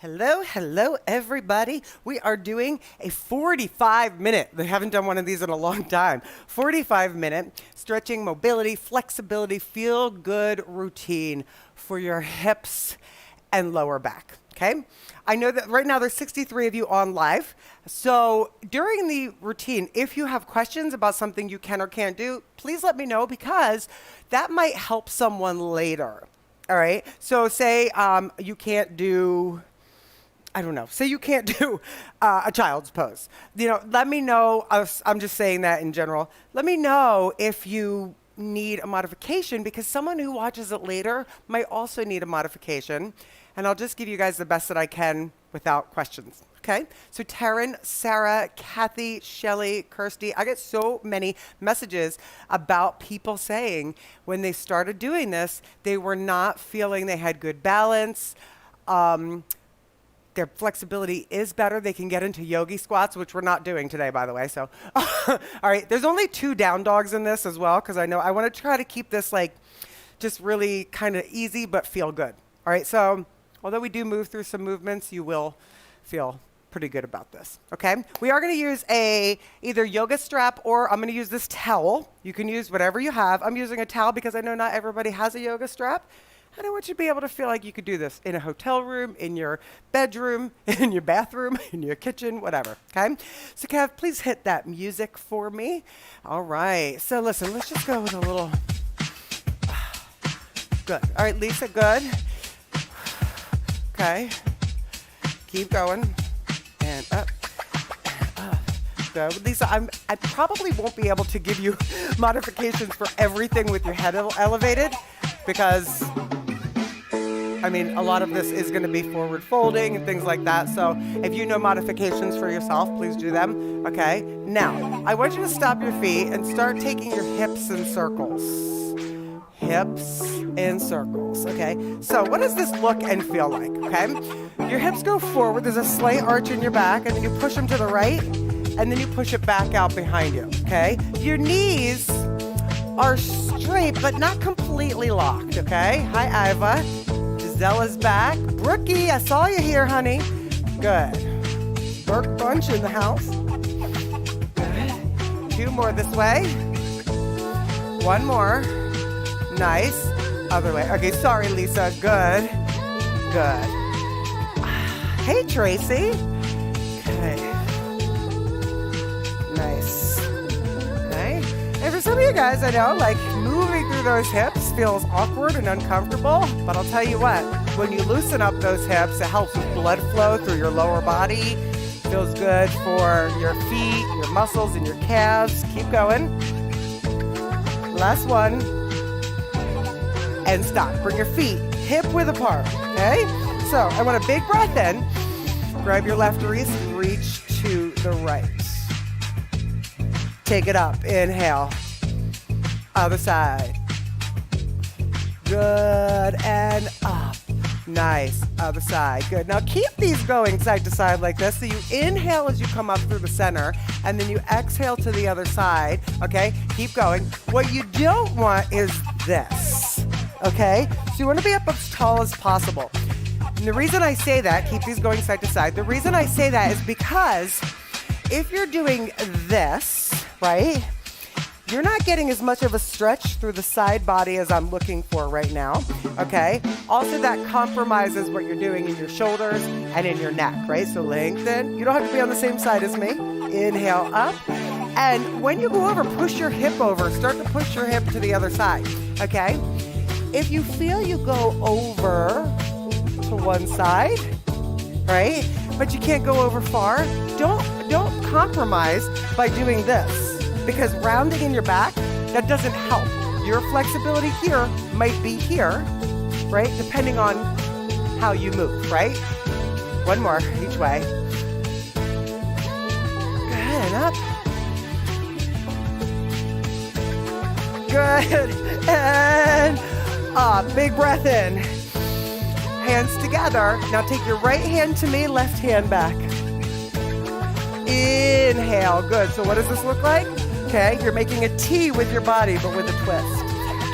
Hello, hello, everybody. We are doing a 45-minute, they haven't done one of these in a long time, 45-minute stretching, mobility, flexibility, feel-good routine for your hips and lower back, okay? I know that right now there's 63 of you on live. So during the routine, if you have questions about something you can or can't do, please let me know because that might help someone later, all right? So say you can't do, I don't know, say you can't do a child's pose. You know, let me know, I'm just saying that in general. Let me know if you need a modification because someone who watches it later might also need a modification. And I'll just give you guys the best that I can without questions, okay? So Taryn, Sarah, Kathy, Shelly, Kirsty, I get so many messages about people saying when they started doing this, they were not feeling they had good balance. Their flexibility is better. They can get into yogi squats, which we're not doing today, by the way. So, all right, there's only 2 down dogs in this as well, because I know I want to try to keep this like just really kind of easy, but feel good. All right, so although we do move through some movements, you will feel pretty good about this, okay? We are going to use a either yoga strap or I'm going to use this towel. You can use whatever you have. I'm using a towel because I know not everybody has a yoga strap. And I want you to be able to feel like you could do this in a hotel room, in your bedroom, in your bathroom, in your kitchen, whatever, okay? So Kev, please hit that music for me. All right, so listen, let's just go with a little, good. All right, Lisa, good. Okay, keep going, and up, good. Lisa, I probably won't be able to give you modifications for everything with your head elevated because I mean, a lot of this is going to be forward folding and things like that. So if you know modifications for yourself, please do them. Okay. Now, I want you to stop your feet and start taking your hips in circles. Hips in circles. Okay. So what does this look and feel like? Okay. Your hips go forward. There's a slight arch in your back, and then you push them to the right, and then you push it back out behind you. Okay. Your knees are straight, but not completely locked. Okay. Hi, Iva. Zella's back. Brookie, I saw you here, honey. Good. Burke Bunch in the house. Good. 2 more this way. 1 more. Nice. Other way. Okay, sorry, Lisa. Good. Good. Hey, Tracy. Okay. Nice. Okay. And for some of you guys, I know, like, moving through those hips feels awkward and uncomfortable, but I'll tell you what, when you loosen up those hips, it helps with blood flow through your lower body. Feels good for your feet, your muscles, and your calves. Keep going. Last one. And stop. Bring your feet hip width apart, okay? So I want a big breath in. Grab your left wrist and reach to the right. Take it up. Inhale. Other side. Good. And up. Nice. Other side. Good. Now keep these going side to side like this. So you inhale as you come up through the center, and then you exhale to the other side. Okay? Keep going. What you don't want is this. Okay? So you want to be up as tall as possible. And the reason I say that, keep these going side to side, the reason I say that is because if you're doing this, right, you're not getting as much of a stretch through the side body as I'm looking for right now, okay? Also, that compromises what you're doing in your shoulders and in your neck, right? So lengthen. You don't have to be on the same side as me. Inhale up. And when you go over, push your hip over. Start to push your hip to the other side, okay? If you feel you go over to one side, right, but you can't go over far, don't compromise by doing this. Because rounding in your back, that doesn't help. Your flexibility here might be here, right? Depending on how you move, right? 1 more each way. Good, and up. Good, and up. Big breath in. Hands together. Now take your right hand to me, left hand back. Inhale, good. So what does this look like? Okay, you're making a T with your body, but with a twist.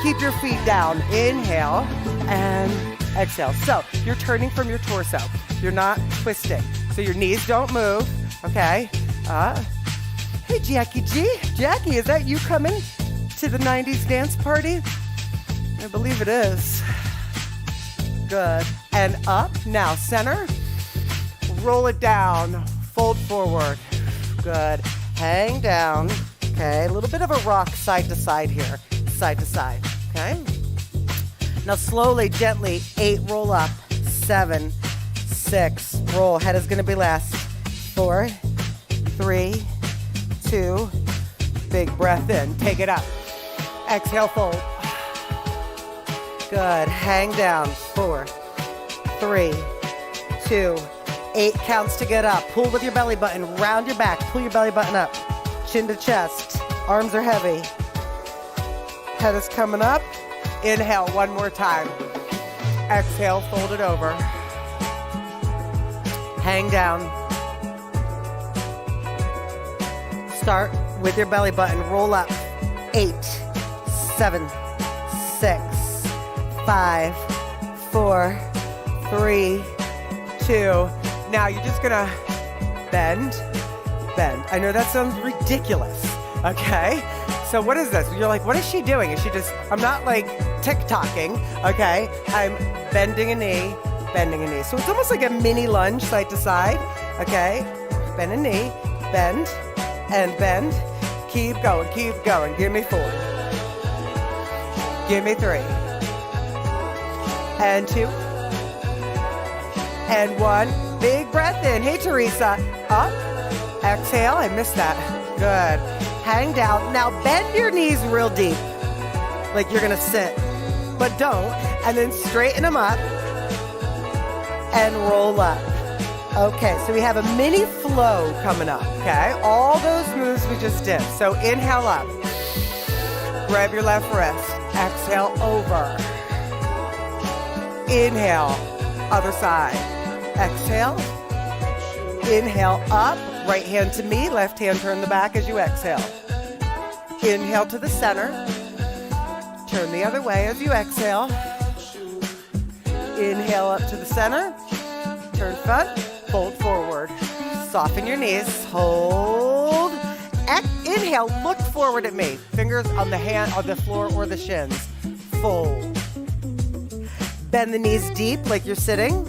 Keep your feet down. Inhale, and exhale. So you're turning from your torso. You're not twisting. So your knees don't move, okay? Hey, Jackie G. Jackie, is that you coming to the 90s dance party? I believe it is. Good. And up. Now center. Roll it down. Fold forward. Good. Hang down. Okay. A little bit of a rock side to side here. Side to side. Okay. Now slowly, gently. 8, roll up. 7, 6, roll. Head is going to be last. 4, 3, 2. Big breath in. Take it up. Exhale, fold. Good. Hang down. 4, 3, 2. 8 counts to get up. Pull with your belly button. Round your back. Pull your belly button up. Chin to chest. Arms are heavy. Head is coming up. Inhale one more time. Exhale, fold it over. Hang down. Start with your belly button. Roll up. 8, 7, 6, 5, 4, 3, 2. Now you're just gonna bend. I know that sounds ridiculous, okay? So what is this? You're like, what is she doing? Is she just, I'm not like tick-tocking, okay? I'm bending a knee. So it's almost like a mini lunge side to side, okay? Bend a knee, bend, and bend. Keep going. Give me 4. Give me 3. And 2. And 1. Big breath in. Hey, Teresa. Up. Exhale. I missed that. Good. Hang down. Now bend your knees real deep. Like you're going to sit. But don't. And then straighten them up. And roll up. Okay, so we have a mini flow coming up, okay? All those moves we just did. So inhale up. Grab your left wrist. Exhale over. Inhale. Other side. Exhale. Inhale up. Right hand to me. Left hand turn the back as you exhale. Inhale to the center. Turn the other way as you exhale. Inhale up to the center. Turn front. Fold forward. Soften your knees. Hold. Inhale. Look forward at me. Fingers on the hand, on the floor or the shins. Fold. Bend the knees deep like you're sitting.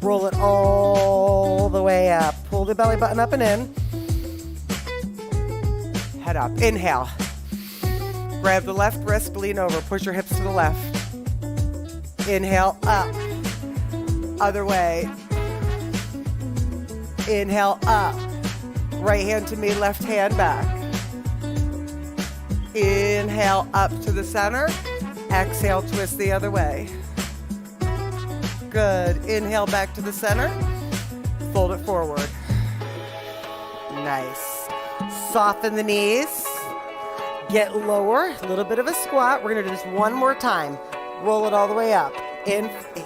Roll it all the way up. Pull the belly button up and in. Head up. Inhale. Grab the left wrist, lean over. Push your hips to the left. Inhale, up. Other way. Inhale, up. Right hand to me, left hand back. Inhale, up to the center. Exhale, twist the other way. Good. Inhale, back to the center. Fold it forward. Nice. Soften the knees. Get lower. A little bit of a squat. We're going to do this one more time. Roll it all the way up. In 8,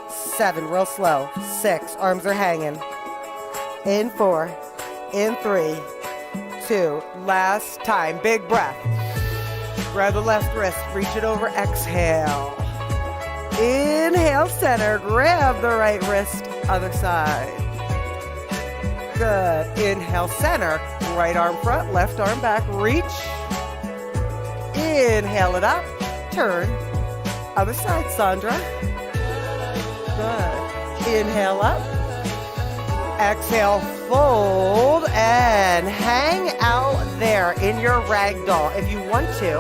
7, real slow. 6, arms are hanging. In 4, in 3, 2, last time. Big breath. Grab the left wrist, reach it over, exhale. Inhale, center, grab the right wrist, other side. Good. Inhale, center, right arm front, left arm back, reach. Inhale it up, turn. Other side, Sandra. Good. Inhale up. Exhale, fold, and hang out there in your ragdoll. If you want to,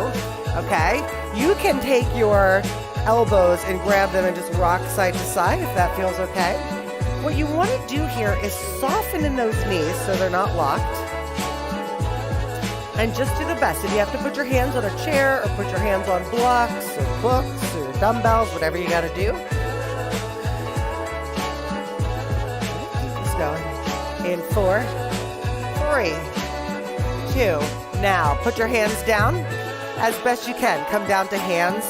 okay, you can take your elbows and grab them and just rock side to side if that feels okay. What you want to do here is soften in those knees so they're not locked. And just do the best. If you have to put your hands on a chair or put your hands on blocks or books or dumbbells, whatever you got to do. Keep this going. In 4, 3, 2. Now, put your hands down as best you can. Come down to hands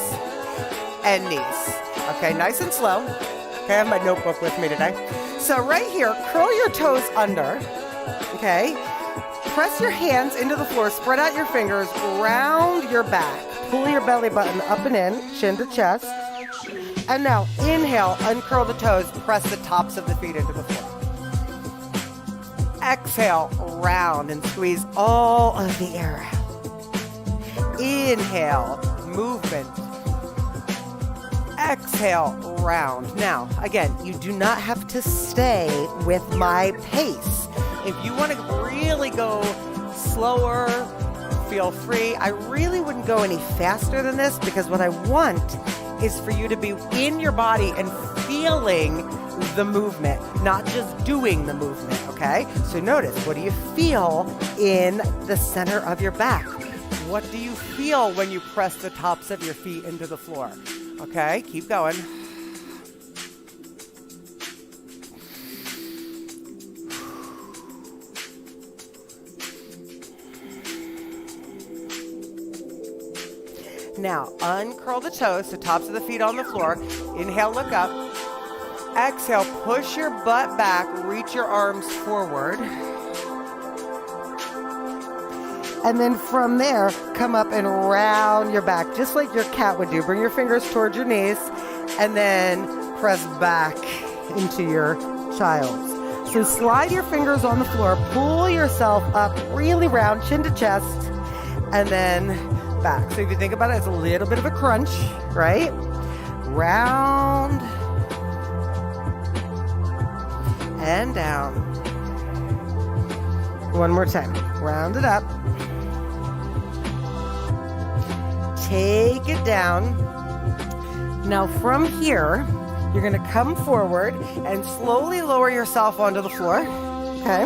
and knees. Okay, nice and slow. Okay, I have my notebook with me today. So right here, curl your toes under. Okay. Press your hands into the floor, spread out your fingers, round your back. Pull your belly button up and in, chin to chest. And now inhale, uncurl the toes, press the tops of the feet into the floor. Exhale, round and squeeze all of the air out. Inhale, movement. Exhale, round. Now, again, you do not have to stay with my pace. If you want to really go slower, feel free. I really wouldn't go any faster than this because what I want is for you to be in your body and feeling the movement, not just doing the movement, okay? So notice, what do you feel in the center of your back? What do you feel when you press the tops of your feet into the floor? Okay, keep going. Now, uncurl the toes, the tops of the feet on the floor. Inhale, look up. Exhale, push your butt back, reach your arms forward. And then from there, come up and round your back, just like your cat would do. Bring your fingers towards your knees, and then press back into your child's. So slide your fingers on the floor, pull yourself up really round, chin to chest, and then back. So if you think about it, it's a little bit of a crunch, right? Round and down. One more time. Round it up. Take it down. Now from here, you're going to come forward and slowly lower yourself onto the floor. Okay?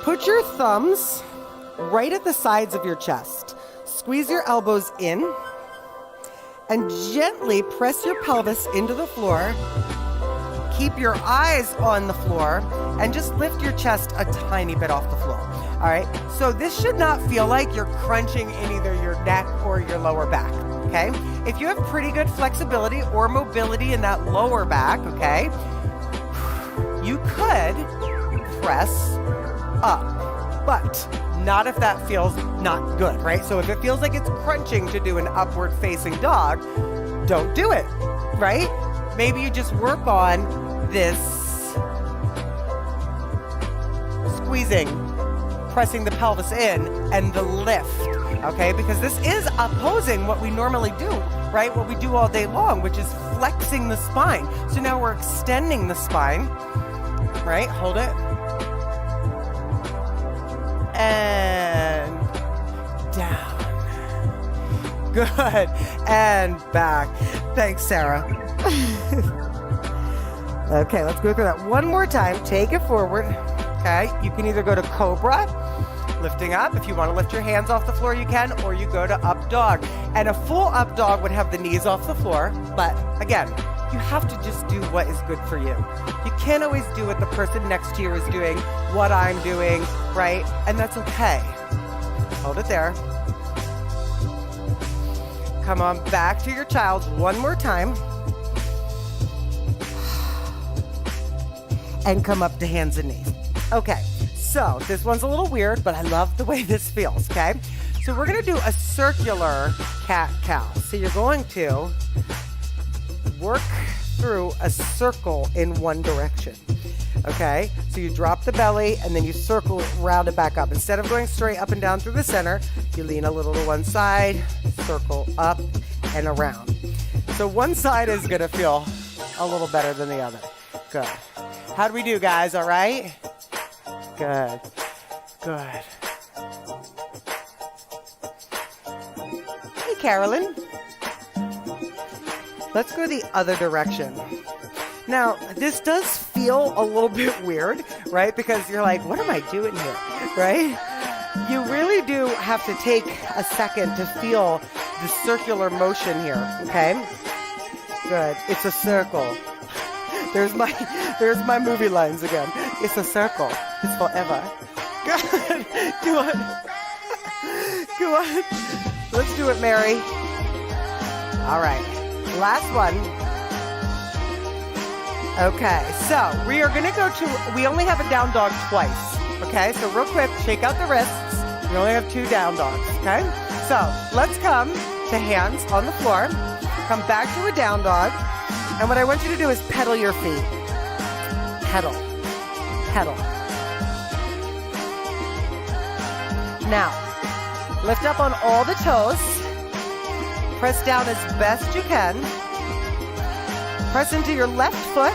Put your thumbs right at the sides of your chest. Squeeze your elbows in and gently press your pelvis into the floor. Keep your eyes on the floor and just lift your chest a tiny bit off the floor. All right, so this should not feel like you're crunching in either your neck or your lower back, okay? If you have pretty good flexibility or mobility in that lower back, okay, you could press up, but not if that feels not good, right? So if it feels like it's crunching to do an upward facing dog, don't do it, right? Maybe you just work on this squeezing, pressing the pelvis in, and the lift, okay? Because this is opposing what we normally do, right? What we do all day long, which is flexing the spine. So now we're extending the spine, right? Hold it. And down. Good. And back. Thanks, Sarah. Okay, let's go through that one more time. Take it forward. Okay, you can either go to Cobra, lifting up. If you want to lift your hands off the floor, you can, or you go to Up Dog. And a full Up Dog would have the knees off the floor, but again, you have to just do what is good for you. You can't always do what the person next to you is doing, what I'm doing, right? And that's okay. Hold it there. Come on back to your child's one more time. And come up to hands and knees. Okay, so this one's a little weird, but I love the way this feels, okay? So we're gonna do a circular cat-cow. So you're going to work through a circle in one direction, okay? So you drop the belly and then you circle round and back up. Instead of going straight up and down through the center, you lean a little to one side, circle up and around. So one side is gonna feel a little better than the other. Good. How do we do, guys? All right? Good. Good. Hey, Carolyn. Let's go the other direction. Now, this does feel a little bit weird, right? Because you're like, what am I doing here, right? You really do have to take a second to feel the circular motion here, okay? Good. It's a circle. There's my movie lines again. It's a circle. It's forever. Good. Go on. Go on. Let's do it, Mary. All right. Last one. Okay. So we are going to go to, we only have a down dog twice. Okay. So real quick, shake out the wrists. We only have 2 down dogs. Okay. So let's come to hands on the floor. Come back to a down dog. And what I want you to do is pedal your feet. Pedal, pedal. Now, lift up on all the toes. Press down as best you can. Press into your left foot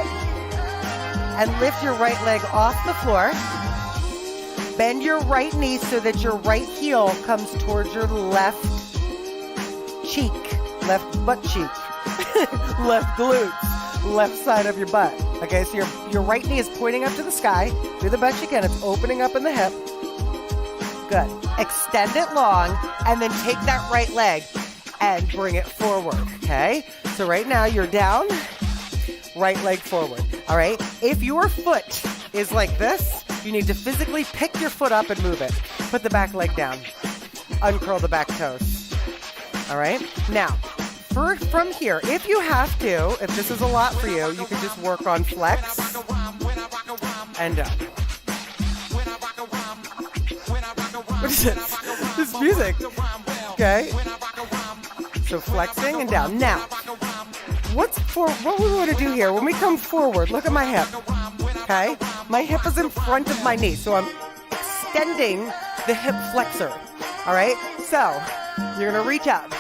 and lift your right leg off the floor. Bend your right knee so that your right heel comes towards your left cheek, left butt cheek, left glutes, left side of your butt. Okay, so your right knee is pointing up to the sky. Do the best you can. It's opening up in the hip. Good. Extend it long, and then take that right leg and bring it forward, okay? So right now you're down, right leg forward, all right? If your foot is like this, you need to physically pick your foot up and move it. Put the back leg down. Uncurl the back toes, all right? Now, from here, if you have to, if this is a lot for you, you can just work on flex and down. What is this? This music. Okay. So flexing and down. Now, what we want to do here, when we come forward, look at my hip. Okay? My hip is in front of my knee, so I'm extending the hip flexor. All right? So, you're going to reach up.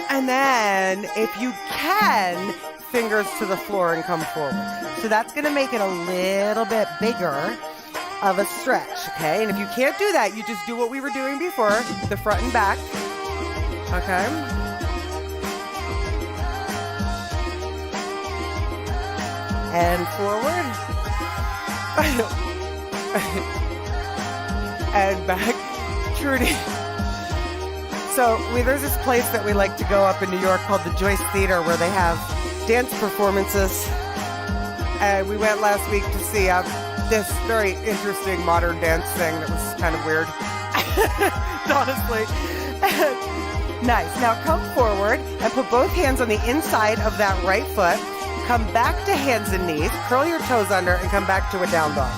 And then, if you can, fingers to the floor and come forward. So that's going to make it a little bit bigger of a stretch, okay? And if you can't do that, you just do what we were doing before, the front and back, okay? And forward. And back. Trudy. So there's this place that we like to go up in New York called the Joyce Theater where they have dance performances. And we went last week to see this very interesting modern dance thing that was kind of weird, honestly. Nice. Now come forward and put both hands on the inside of that right foot. Come back to hands and knees. Curl your toes under and come back to a down dog.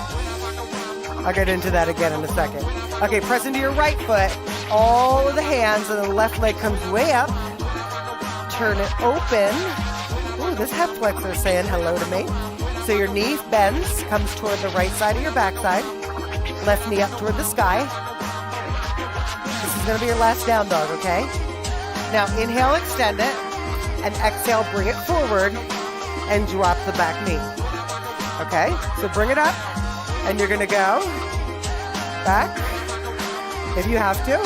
I'll get into that again in a second. Okay, press into your right foot. All of the hands and the left leg comes way up. Turn it open. Ooh, this hip flexor is saying hello to me. So your knee bends, comes toward the right side of your backside. Left knee up toward the sky. This is going to be your last down dog, okay? Now inhale, extend it, and exhale, bring it forward, and drop the back knee. Okay? So bring it up, and you're going to go back, if you have to,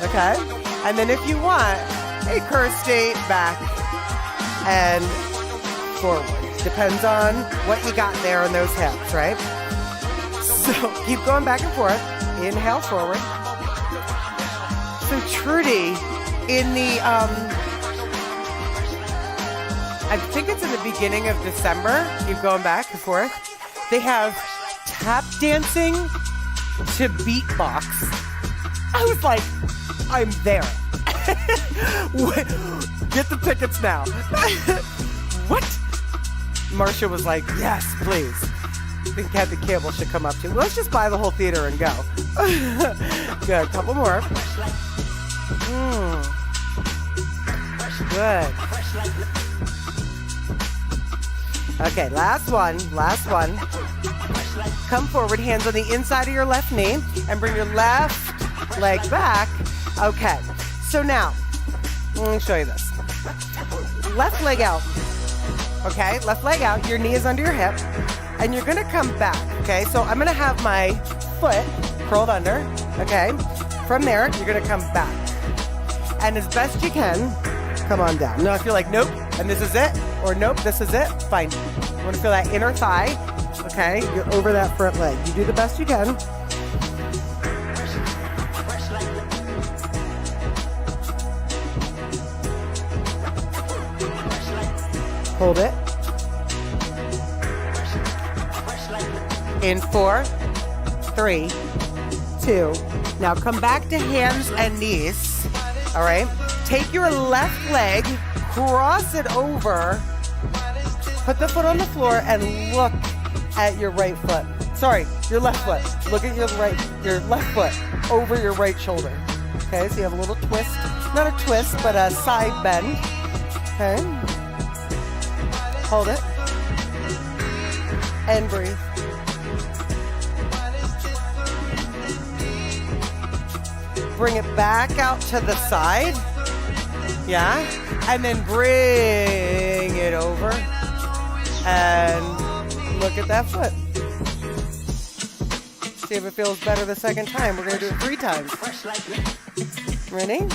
okay? And then if you want, hey, Kirsty, back and forward. Depends on what you got there in those hips, right? So keep going back and forth. Inhale forward. So Trudy, in the, I think it's in the beginning of December, keep going back and forth, they have tap dancing to beatbox. I was like, I'm there. Get the tickets now. What? Marcia was like, yes, please. I think Kathy Campbell should come up too. Let's just buy the whole theater and go. Good, couple more. Good. Okay, last one. Come forward, hands on the inside of your left knee, and bring your left leg back. Okay, so now, let me show you this. Left leg out. Okay, left leg out, your knee is under your hip, and you're gonna come back, okay? So I'm gonna have my foot curled under, okay? From there, you're gonna come back. And as best you can, come on down. Now if you're like, nope, and this is it, or nope, this is it, fine. You wanna feel that inner thigh, okay? You're over that front leg. You do the best you can. Hold it. In 4, 3, 2. Now come back to hands and knees. All right. Take your left leg, cross it over, put the foot on the floor, and look at your right foot. Sorry, your left foot. Look at your left foot over your right shoulder. Okay, so you have a little twist. Not a twist, but a side bend. Okay. Hold it. And breathe. Bring it back out to the side. Yeah. And then bring it over. And look at that foot. See if it feels better the second time. We're going to do it 3 times. Ready?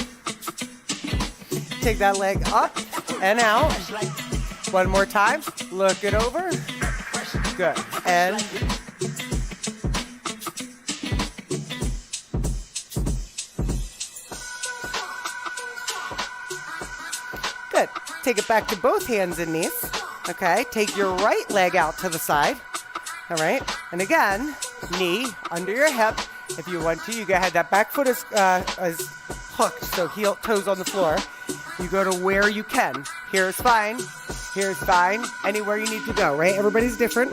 Take that leg up and out. One more time. Look it over. Good. And good. Take it back to both hands and knees. Okay. Take your right leg out to the side. All right. And again, knee under your hip. If you want to, you go ahead. That back foot is hooked, so heel, toes on the floor. You go to where you can. Here's fine. Here's fine. Anywhere you need to go, right? Everybody's different.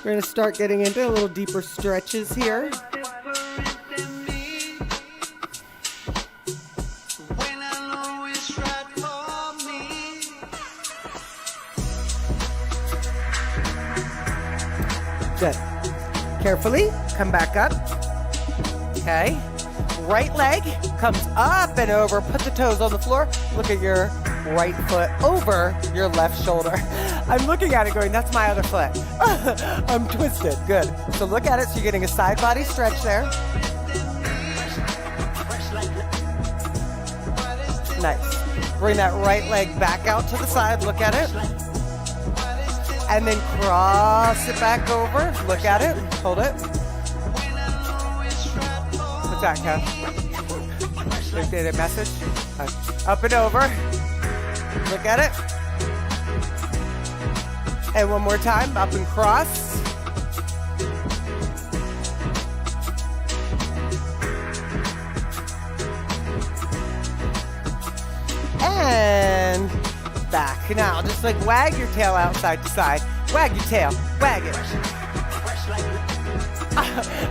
We're going to start getting into a little deeper stretches here. Good. Carefully, come back up. Okay. Right leg comes up and over. Put the toes on the floor. Look at your right foot over your left shoulder. I'm looking at it going, that's my other foot. I'm twisted. Good. So look at it. So you're getting a side body stretch there. Nice. Bring that right leg back out to the side. Look at it. And then cross it back over. Look at it. Hold it. What's that, Kev? Look at a message. Up and over. Look at it. And one more time. Up and cross. And back. Now, just like wag your tail out side to side. Wag your tail. Wag it.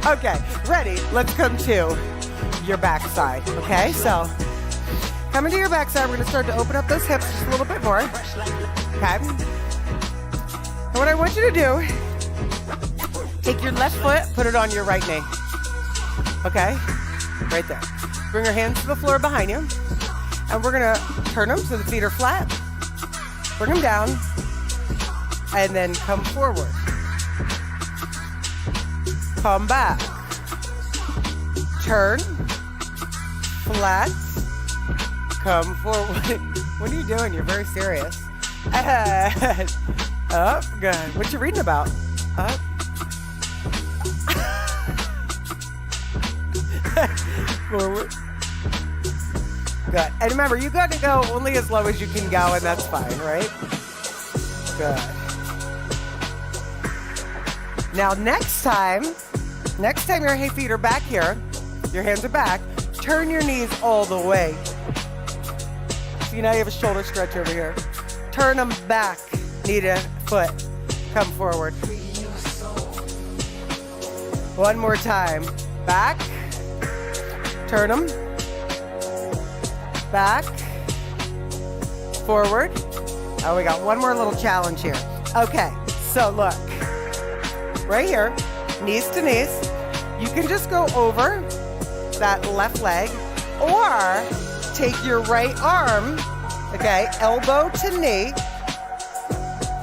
Okay, ready? Let's come to your back side. Okay, so coming to your back side, we're going to start to open up those hips just a little bit more. Okay. And what I want you to do, take your left foot, put it on your right knee. Okay, right there. Bring your hands to the floor behind you. And we're going to turn them so the feet are flat. Bring them down. And then come forward. Come back. Turn. Flat. Come forward. What are you doing? You're very serious. And up. Good. What you reading about? Up. Forward. Good. And remember, you got to go only as low as you can go, and that's fine, right? Good. Now, next time your feet are back here, your hands are back, turn your knees all the way. See, now you have a shoulder stretch over here. Turn them back, knee to foot. Come forward. One more time. Back. Turn them. Back. Forward. Oh, we got one more little challenge here. Okay, so look. Right here, knees to knees. You can just go over that left leg or take your right arm, okay, elbow to knee,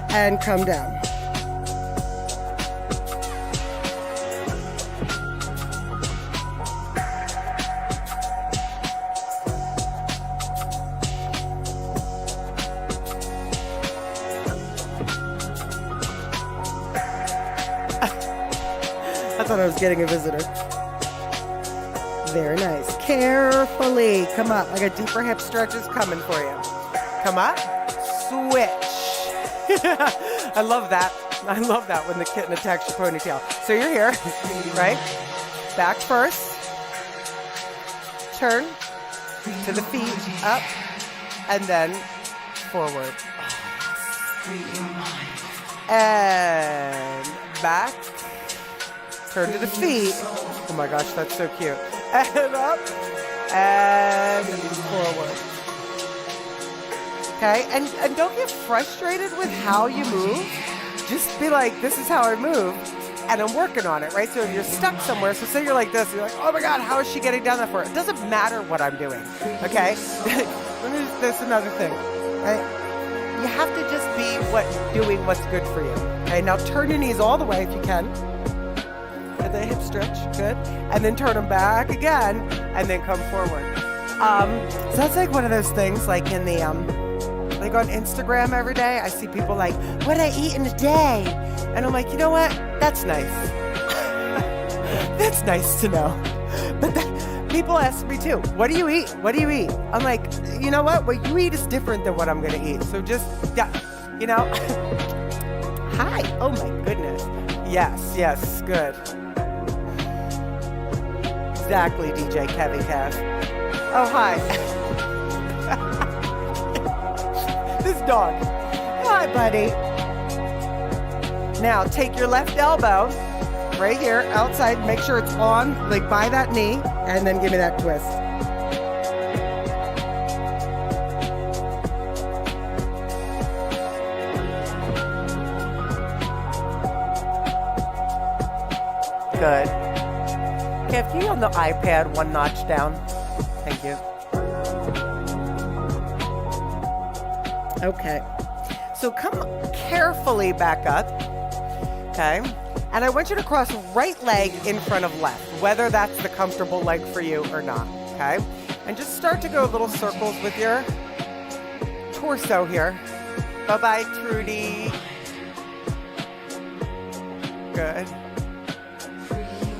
and come down. I thought I was getting a visitor. Very nice. Carefully come up. I got deeper hip stretches coming for you. Come up. Switch. I love that. I love that when the kitten attacks your ponytail. So you're here, right? Back first. Turn to the feet, up, and then forward. And back. Turn to the feet. Oh my gosh, that's so cute. And up and forward. okay? And don't get frustrated with how you move. Just be like, this is how I move, and I'm working on it, right? So if you're stuck somewhere, so say you're like this, you're like, oh my God, how is she getting down that far? It doesn't matter what I'm doing, okay? There's another thing, right? You have to just be doing what's good for you, okay? Now turn your knees all the way if you can. And the hip stretch, good. And then turn them back again, and then come forward. So that's like one of those things, like in the, like on Instagram every day, I see people like, what did I eat in a day? And I'm like, you know what? That's nice. That's nice to know. But people ask me too, what do you eat? What do you eat? I'm like, you know what you eat is different than what I'm going to eat. So just, you know, hi. Oh my goodness. Yes, good. Exactly, DJ Kevin Cash. Oh, hi. This dog. Hi, buddy. Now, take your left elbow right here outside. Make sure it's on, like by that knee, and then give me that twist. Good. Kev, can you on the iPad one notch down? Thank you. Okay. So come carefully back up. Okay. And I want you to cross right leg in front of left, whether that's the comfortable leg for you or not. Okay. And just start to go little circles with your torso here. Bye-bye, Trudy. Good.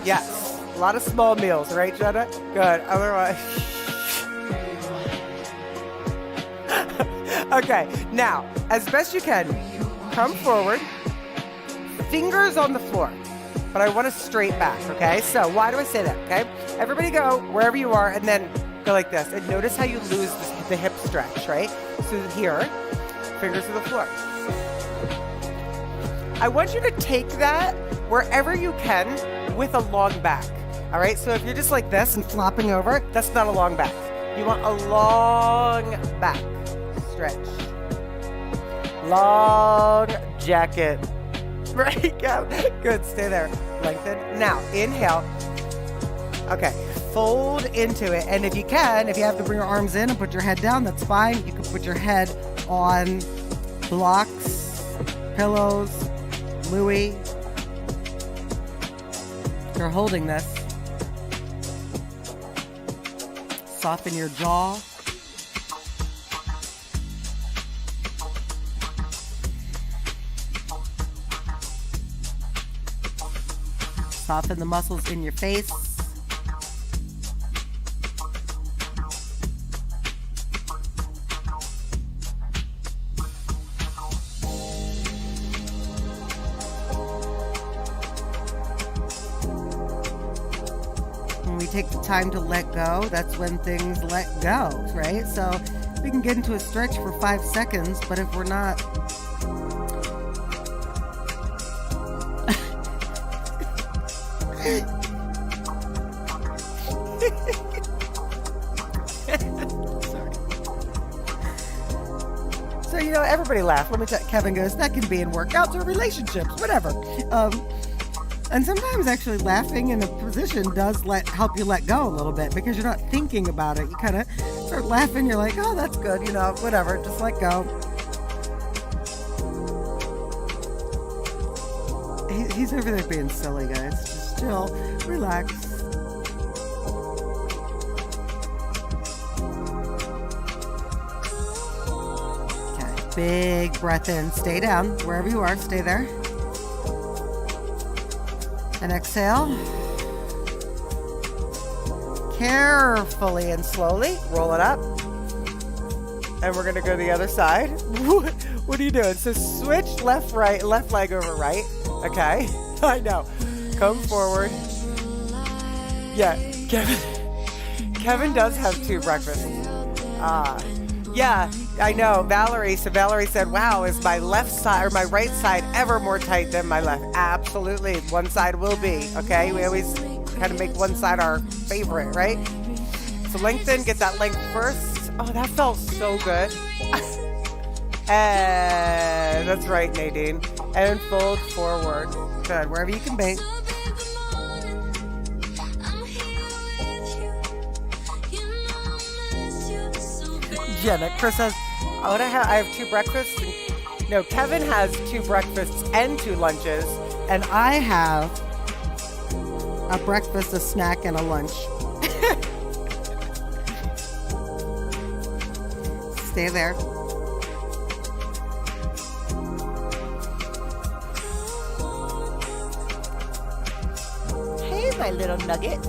Yes. A lot of small meals, right, Jenna? Good. Otherwise. Okay. Now, as best you can, come forward. Fingers on the floor. But I want to straight back, okay? So why do I say that, okay? Everybody go wherever you are and then go like this. And notice how you lose the hip stretch, right? So here, fingers to the floor. I want you to take that wherever you can with a long back. All right, so if you're just like this and flopping over, that's not a long back. You want a long back stretch. Long jacket. Right, go. Good, stay there. Lengthen. Now, inhale. Okay, fold into it. And if you have to bring your arms in and put your head down, that's fine. You can put your head on blocks, pillows, Louis. You're holding this. Soften your jaw. Soften the muscles in your face. When we take the time to let go, that's when things let go, right? So we can get into a stretch for 5 seconds, but if we're not So, everybody laugh. Let me tell you, Kevin goes, that can be in workouts or relationships, whatever. And sometimes actually laughing in a position does help you let go a little bit because you're not thinking about it. You kind of start laughing. You're like, oh, that's good. Whatever. Just let go. He's over there being silly, guys. Just chill. Relax. Big breath in. Stay down. Wherever you are, stay there. And exhale. Carefully and slowly roll it up. And we're going to go to the other side. What are you doing? So switch left leg over right. Okay. I know. Come forward. Yeah. Kevin does have 2 breakfasts. Yeah, I know. Valerie. So Valerie said, wow, is my left side or my right side ever more tight than my left? Absolutely. One side will be. Okay. We always kind of make one side our favorite, right? So lengthen, get that length first. Oh, that felt so good. And that's right, Nadine. And fold forward. Good, wherever you can be. Jenna, Chris says, I have 2 breakfasts. No, Kevin has 2 breakfasts and 2 lunches. And I have a breakfast, a snack, and a lunch. Stay there. Hey, my little nugget.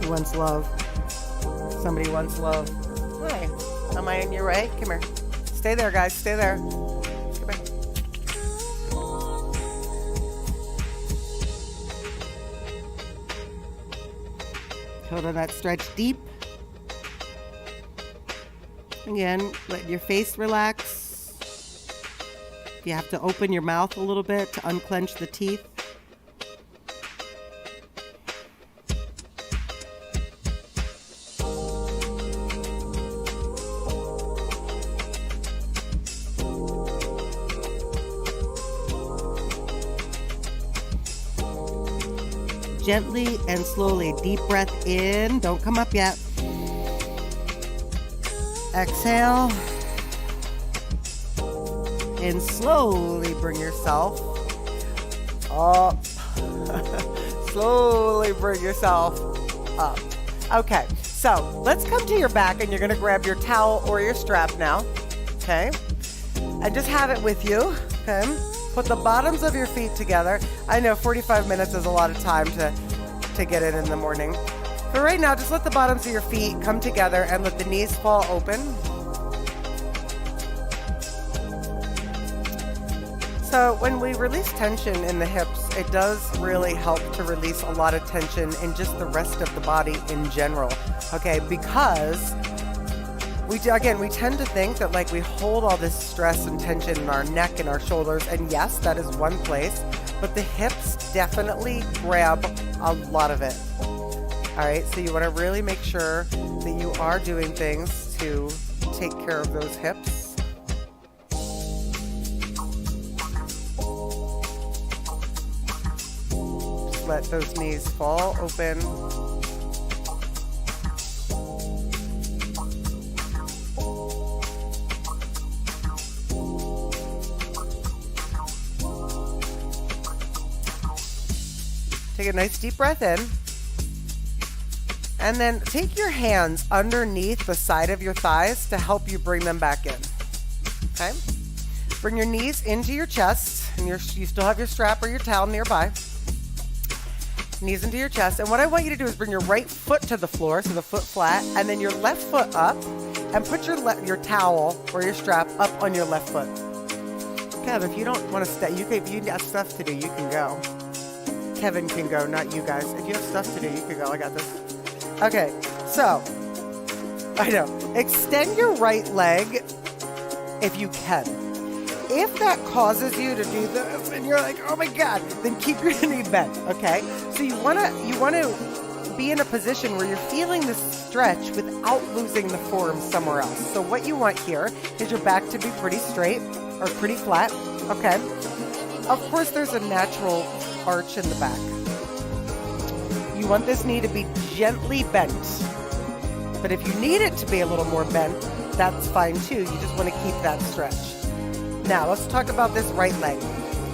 He wants love. Somebody wants love. Hi. Am I in your way? Come here. Stay there, guys. Stay there. Come here. Hold on that stretch deep. Again, let your face relax. You have to open your mouth a little bit to unclench the teeth. Gently and slowly. Deep breath in. Don't come up yet. Exhale. And slowly bring yourself up. Slowly bring yourself up. Okay, so let's come to your back, and you're going to grab your towel or your strap now. Okay? And just have it with you. Okay? Put the bottoms of your feet together. I know 45 minutes is a lot of time to get it in the morning. But right now, just let the bottoms of your feet come together and let the knees fall open. So when we release tension in the hips, it does really help to release a lot of tension in just the rest of the body in general. Okay, because we tend to think that like we hold all this stress and tension in our neck and our shoulders, and yes, that is one place, but the hips definitely grab a lot of it. All right, so you want to really make sure that you are doing things to take care of those hips. Just let those knees fall open. Take a nice deep breath in. And then take your hands underneath the side of your thighs to help you bring them back in. Okay? Bring your knees into your chest, and you still have your strap or your towel nearby. Knees into your chest. And what I want you to do is bring your right foot to the floor, so the foot flat, and then your left foot up, and put your towel or your strap up on your left foot. Kev, if you don't want to stay, if you got stuff to do, you can go. Kevin can go, not you guys. If you have stuff to do, you can go. I got this. Okay, so, I know. Extend your right leg if you can. If that causes you to do this and you're like, oh my God, then keep your knee bent, okay? So you wanna be in a position where you're feeling this stretch without losing the form somewhere else. So what you want here is your back to be pretty straight or pretty flat, okay? Of course, there's a natural arch in the back. You want this knee to be gently bent. But if you need it to be a little more bent, that's fine too. You just want to keep that stretch. Now, let's talk about this right leg.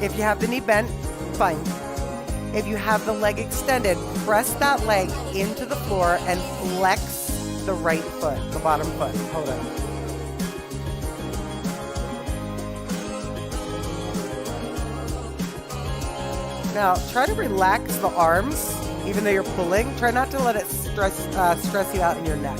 If you have the knee bent, fine. If you have the leg extended, press that leg into the floor and flex the right foot, the bottom foot. Hold on. Now, try to relax the arms, even though you're pulling. Try not to let it stress you out in your neck.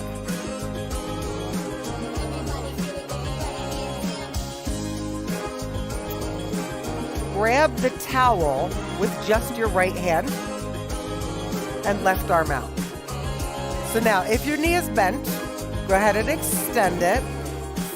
Grab the towel with just your right hand and left arm out. So now, if your knee is bent, go ahead and extend it.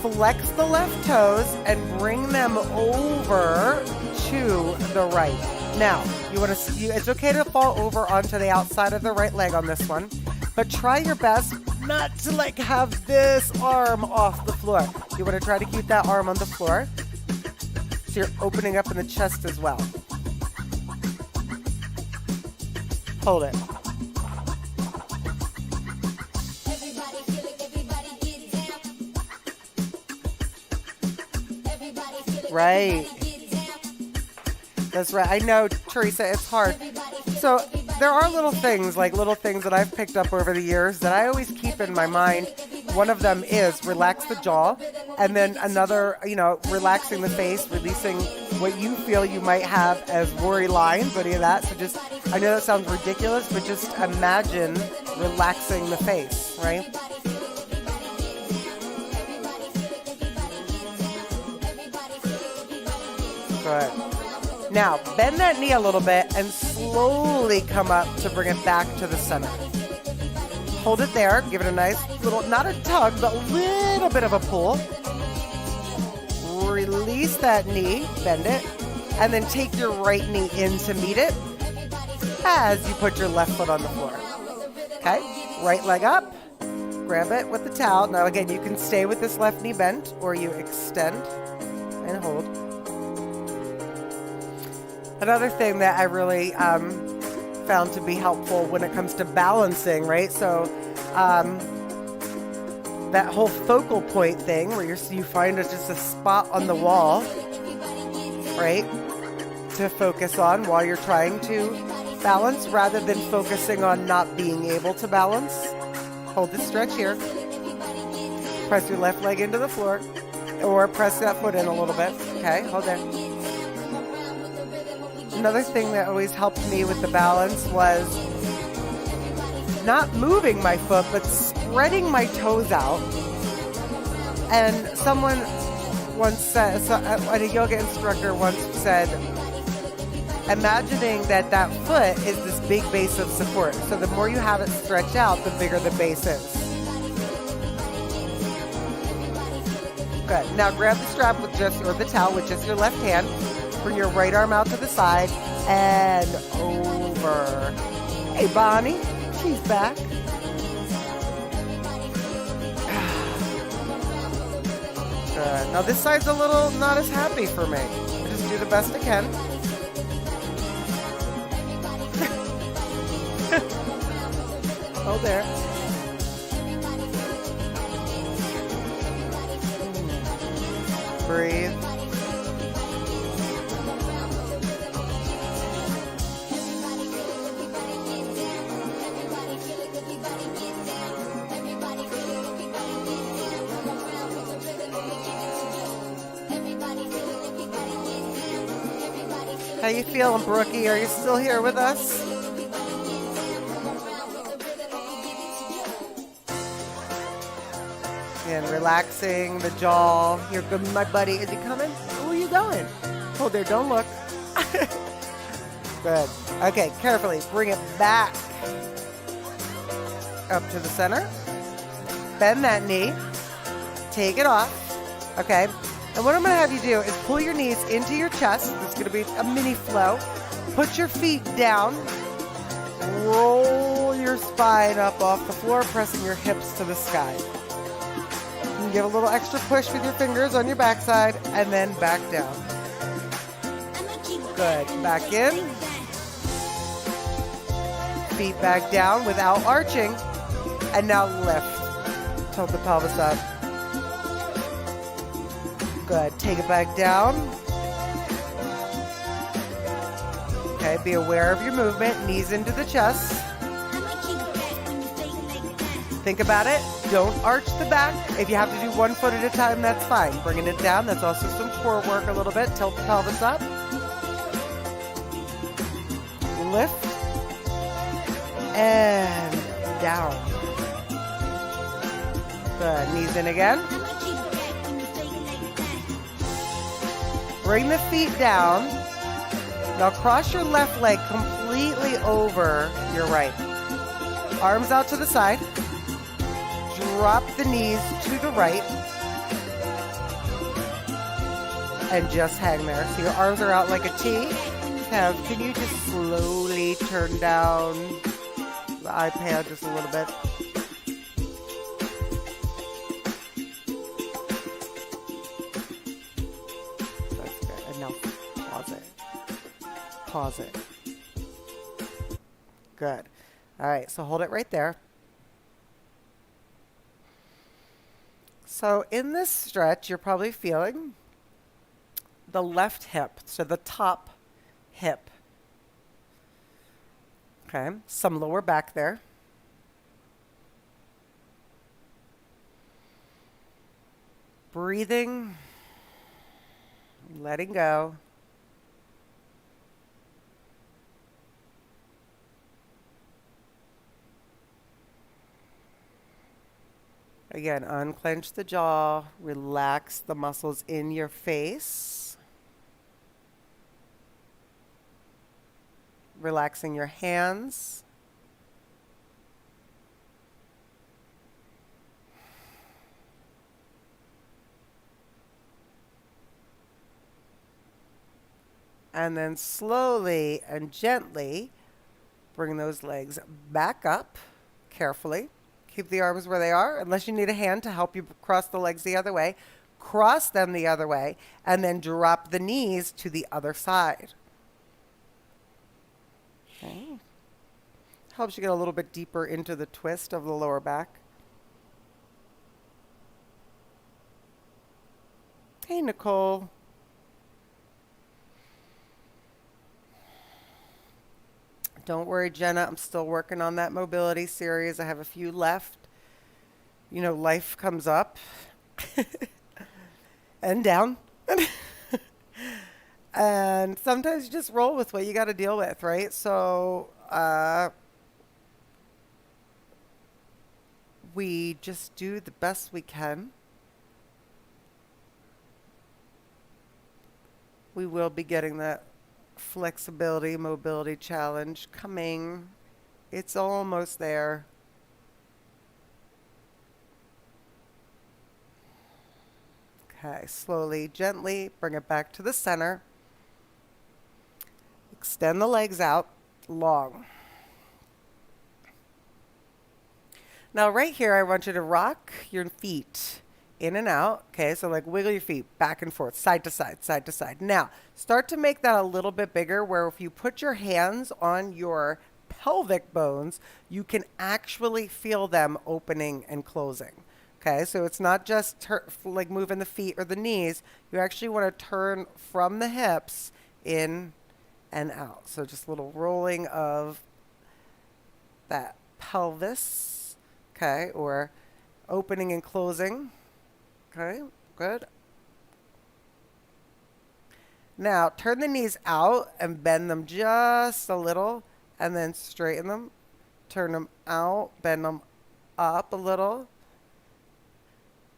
Flex the left toes and bring them over to the right. Now, it's okay to fall over onto the outside of the right leg on this one. but try your best not to like have this arm off the floor. You want to try to keep that arm on the floor, so you're opening up in the chest as well. Hold it. Right. That's right. I know, Teresa, it's hard. So there are little things that I've picked up over the years that I always keep in my mind. One of them is relax the jaw, and then another, relaxing the face, releasing what you feel you might have as worry lines, any of that. So just, I know that sounds ridiculous, but just imagine relaxing the face, right? Good. Now, bend that knee a little bit and slowly come up to bring it back to the center. Hold it there. Give it a nice little, not a tug, but a little bit of a pull. Release that knee, bend it, and then take your right knee in to meet it as you put your left foot on the floor. Okay? Right leg up. Grab it with the towel. Now, again, you can stay with this left knee bent, or you extend and hold. Another thing that I really found to be helpful when it comes to balancing, right? So that whole focal point thing where you find it's just a spot on the wall, right, to focus on while you're trying to balance rather than focusing on not being able to balance. Hold this stretch here. Press your left leg into the floor or press that foot in a little bit. Okay, hold there. Another thing that always helped me with the balance was not moving my foot, but spreading my toes out. And someone once said, a yoga instructor once said, imagining that foot is this big base of support. So the more you have it stretch out, the bigger the base is. Good. Now grab the strap or the towel with just your left hand. Bring your right arm out to the side and over. Hey, Bonnie, she's back. Good. Now this side's a little not as happy for me. I just do the best I can. Oh, there. Breathe. How you feeling, Brookie? Are you still here with us? And relaxing the jaw. You're good, my buddy. Is he coming? Where are you going? Hold there. Don't look. Good. Okay, carefully bring it back up to the center. Bend that knee. Take it off. Okay. And what I'm going to have you do is pull your knees into your chest. It's going to be a mini flow. Put your feet down. Roll your spine up off the floor, pressing your hips to the sky. And give a little extra push with your fingers on your backside, and then back down. Good. Back in. Feet back down without arching. And now lift. Tilt the pelvis up. Good. Take it back down. Okay, be aware of your movement. Knees into the chest. Think about it. Don't arch the back. If you have to do 1 foot at a time, that's fine. Bringing it down. That's also some core work a little bit. Tilt the pelvis up. Lift. And down. Good. Knees in again. Bring the feet down. Now cross your left leg completely over your right. Arms out to the side. Drop the knees to the right. And just hang there. So your arms are out like a T. Can you just slowly turn down the iPad just a little bit. That's good. And now pause it. Pause it. Good. All right, so hold it right there. So in this stretch, you're probably feeling the left hip, so the top hip. Okay, some lower back there. Breathing, letting go. Again, unclench the jaw, relax the muscles in your face. Relaxing your hands. And then slowly and gently bring those legs back up carefully. Keep the arms where they are, unless you need a hand to help you cross the legs the other way. Cross them the other way, and then drop the knees to the other side. Okay. Helps you get a little bit deeper into the twist of the lower back. Hey, Nicole. Don't worry, Jenna. I'm still working on that mobility series. I have a few left. You know, life comes up and down. And sometimes you just roll with what you got to deal with, right? So we just do the best we can. We will be getting that flexibility, mobility challenge coming. It's almost there. Okay, slowly, gently bring it back to the center. Extend the legs out long. Now right here, I want you to rock your feet in and out. Okay, so like wiggle your feet back and forth, side to side, side to side. Now, start to make that a little bit bigger, where if you put your hands on your pelvic bones, you can actually feel them opening and closing. Okay, so it's not just like moving the feet or the knees. You actually want to turn from the hips in and out. So just a little rolling of that pelvis, okay, or opening and closing. Okay, good. Now, turn the knees out and bend them just a little, and then straighten them. Turn them out, bend them up a little,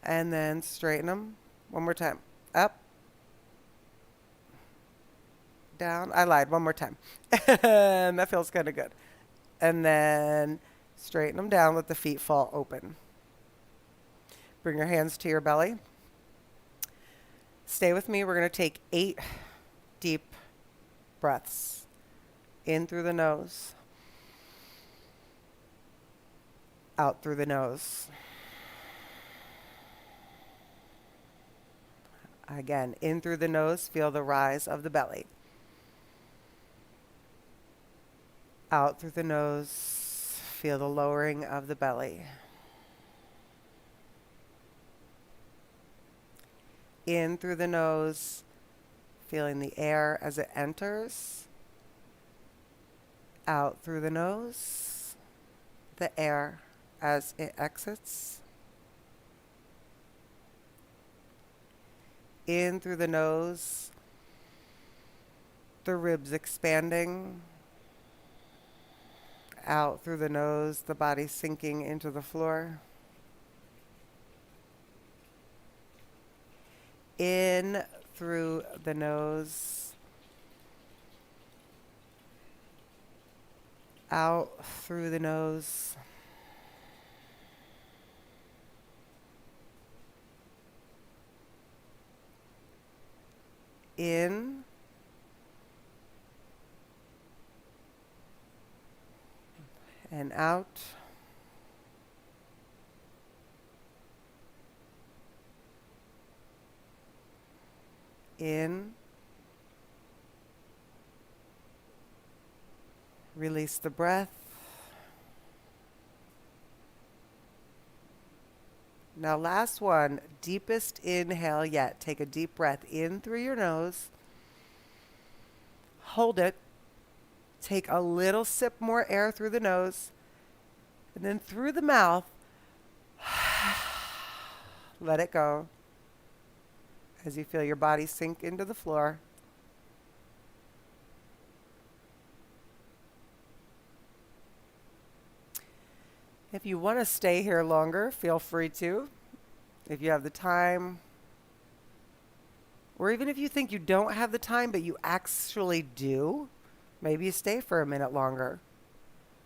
and then straighten them. One more time. Up, down. I lied. One more time. And that feels kind of good. And then straighten them down. Let the feet fall open. Bring your hands to your belly. Stay with me. We're going to take 8 deep breaths. In through the nose. Out through the nose. Again, in through the nose, feel the rise of the belly. Out through the nose, feel the lowering of the belly. In through the nose, feeling the air as it enters. Out through the nose, the air as it exits. In through the nose, the ribs expanding. Out through the nose, the body sinking into the floor. In through the nose. Out through the nose. In. and out. In. Release the breath. Now last one, deepest inhale yet. Take a deep breath in through your nose. Hold it. Take a little sip more air through the nose. And then through the mouth, let it go as you feel your body sink into the floor. If you want to stay here longer, feel free to. If you have the time, or even if you think you don't have the time, but you actually do, maybe you stay for a minute longer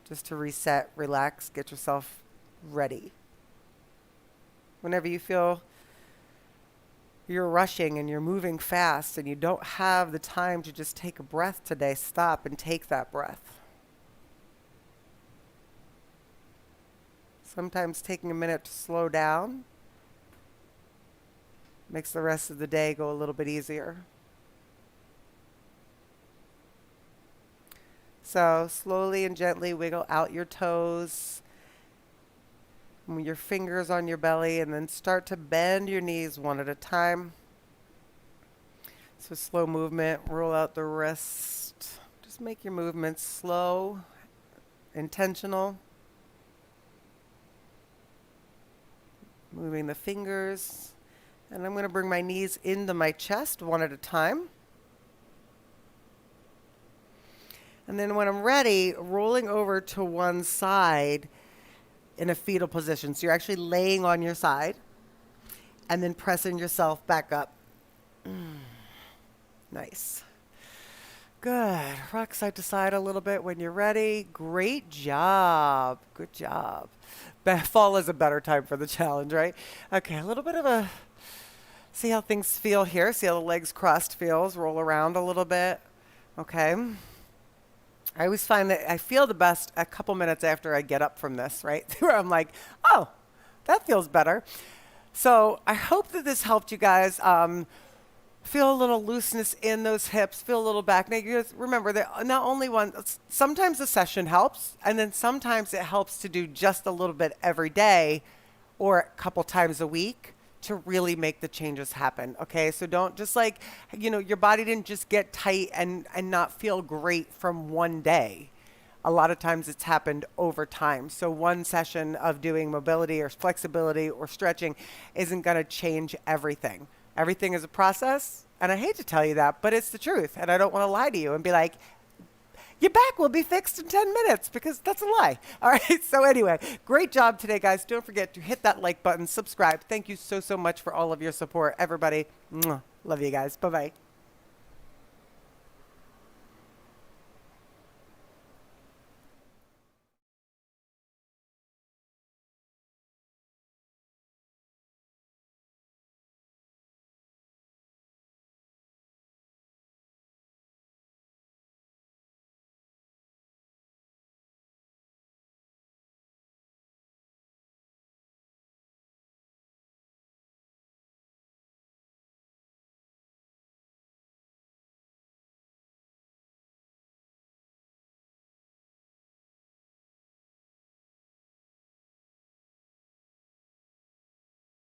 just to reset, relax, get yourself ready. Whenever you feel you're rushing and you're moving fast and you don't have the time to just take a breath today, stop and take that breath. Sometimes taking a minute to slow down makes the rest of the day go a little bit easier. So slowly and gently wiggle out your toes, your fingers on your belly, and then start to bend your knees one at a time. So slow movement, roll out the wrist. Just make your movements slow, intentional. Moving the fingers. And I'm going to bring my knees into my chest one at a time. And then when I'm ready, rolling over to one side in a fetal position. So you're actually laying on your side and then pressing yourself back up. Nice. Good. Rock side to side a little bit when you're ready. Great job. Good job. Fall is a better time for the challenge, right? Okay, a little bit of a, see how things feel here. See how the legs crossed feels. Roll around a little bit. Okay. I always find that I feel the best a couple minutes after I get up from this, right? Where I'm like, oh, that feels better. So I hope that this helped you guys. Feel a little looseness in those hips, feel a little back. Now, you guys remember that not only sometimes the session helps, and then sometimes it helps to do just a little bit every day or a couple times a week to really make the changes happen. Okay, so don't just your body didn't just get tight and not feel great from one day. A lot of times it's happened over time. So one session of doing mobility or flexibility or stretching isn't going to change everything. Everything is a process, and I hate to tell you that, but it's the truth, and I don't want to lie to you and be like, your back will be fixed in 10 minutes, because that's a lie. All right, so anyway, great job today, guys. Don't forget to hit that like button, subscribe. Thank you so much for all of your support, everybody. Mwah. Love you guys. Bye-bye.